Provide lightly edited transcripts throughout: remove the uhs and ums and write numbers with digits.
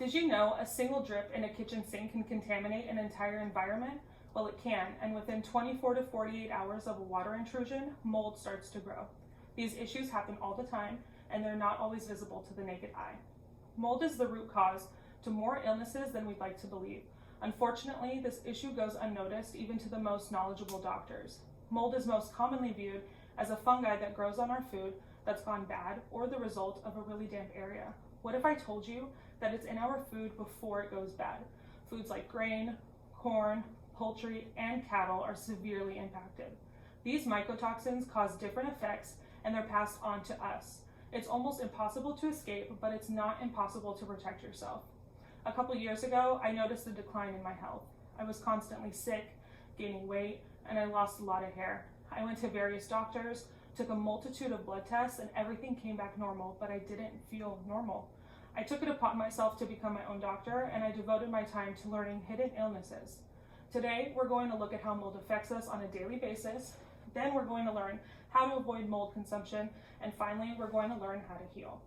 Did you know a single drip in a kitchen sink can contaminate an entire environment? Well, it can, and within 24 to 48 hours of a water intrusion, mold starts to grow. These issues happen all the time, and they're not always visible to the naked eye. Mold is the root cause to more illnesses than we'd like to believe. Unfortunately, this issue goes unnoticed even to the most knowledgeable doctors. Mold is most commonly viewed as a fungi that grows on our food that's gone bad or the result of a really damp area. What if I told you that it's in our food before it goes bad? Foods like grain, corn, poultry, and cattle are severely impacted. These mycotoxins cause different effects and they're passed on to us. It's almost impossible to escape, but it's not impossible to protect yourself. A couple years ago, I noticed a decline in my health. I was constantly sick, gaining weight, and I lost a lot of hair. I went to various doctors, took a multitude of blood tests, and everything came back normal, but I didn't feel normal. I took it upon myself to become my own doctor, and I devoted my time to learning hidden illnesses. Today, we're going to look at how mold affects us on a daily basis. Then we're going to learn how to avoid mold consumption, and finally, we're going to learn how to heal.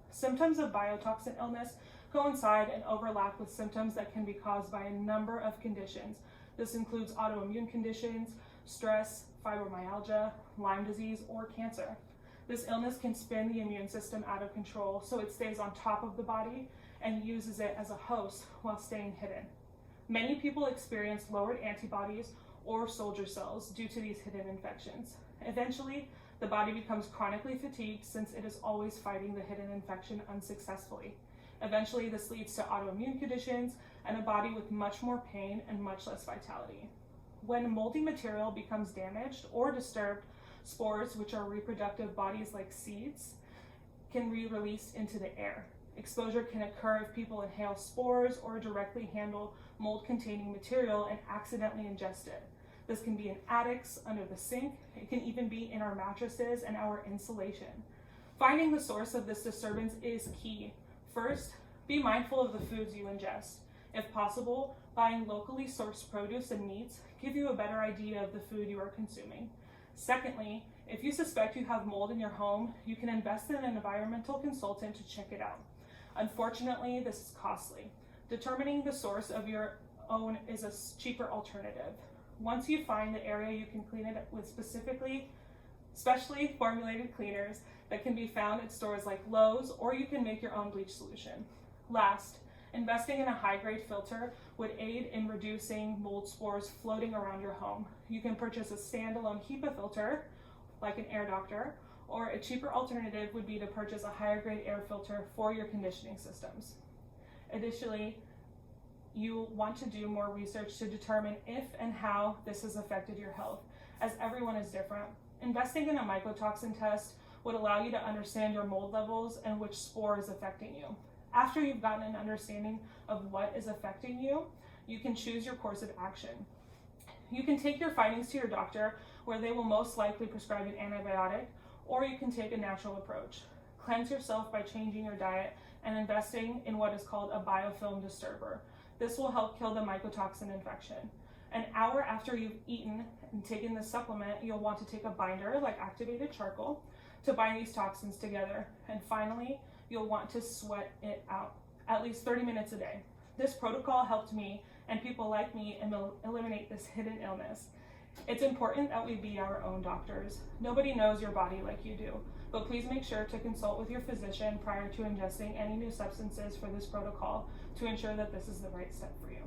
Symptoms of biotoxin illness coincide and overlap with symptoms that can be caused by a number of conditions. This includes autoimmune conditions, stress, fibromyalgia, Lyme disease, or cancer. This illness can spin the immune system out of control, so it stays on top of the body and uses it as a host while staying hidden. Many people experience lowered antibodies or soldier cells due to these hidden infections. Eventually, the body becomes chronically fatigued since it is always fighting the hidden infection unsuccessfully. Eventually, this leads to autoimmune conditions and a body with much more pain and much less vitality. When moldy material becomes damaged or disturbed, spores, which are reproductive bodies like seeds, can be released into the air. Exposure can occur if people inhale spores or directly handle mold-containing material and accidentally ingest it. This can be in attics, under the sink. It can even be in our mattresses and our insulation. Finding the source of this disturbance is key. First, be mindful of the foods you ingest. If possible, buying locally sourced produce and meats give you a better idea of the food you are consuming. Secondly, if you suspect you have mold in your home, you can invest in an environmental consultant to check it out. Unfortunately, this is costly. Determining the source of your own is a cheaper alternative. Once you find the area, you can clean it with specially formulated cleaners that can be found at stores like Lowe's, or you can make your own bleach solution. Last, investing in a high-grade filter would aid in reducing mold spores floating around your home. You can purchase a standalone HEPA filter, like an air doctor, or a cheaper alternative would be to purchase a higher-grade air filter for your conditioning systems. Additionally, you want to do more research to determine if and how this has affected your health, as everyone is different. Investing in a mycotoxin test would allow you to understand your mold levels and which spore is affecting you. After you've gotten an understanding of what is affecting you, you can choose your course of action. You can take your findings to your doctor, where they will most likely prescribe an antibiotic, or you can take a natural approach. Cleanse yourself by changing your diet and investing in what is called a biofilm disturber. This will help kill the mycotoxin infection. An hour after you've eaten and taken this supplement, you'll want to take a binder like activated charcoal to bind these toxins together. And finally, you'll want to sweat it out at least 30 minutes a day. This protocol helped me and people like me eliminate this hidden illness. It's important that we be our own doctors. Nobody knows your body like you do, but please make sure to consult with your physician prior to ingesting any new substances for this protocol to ensure that this is the right step for you.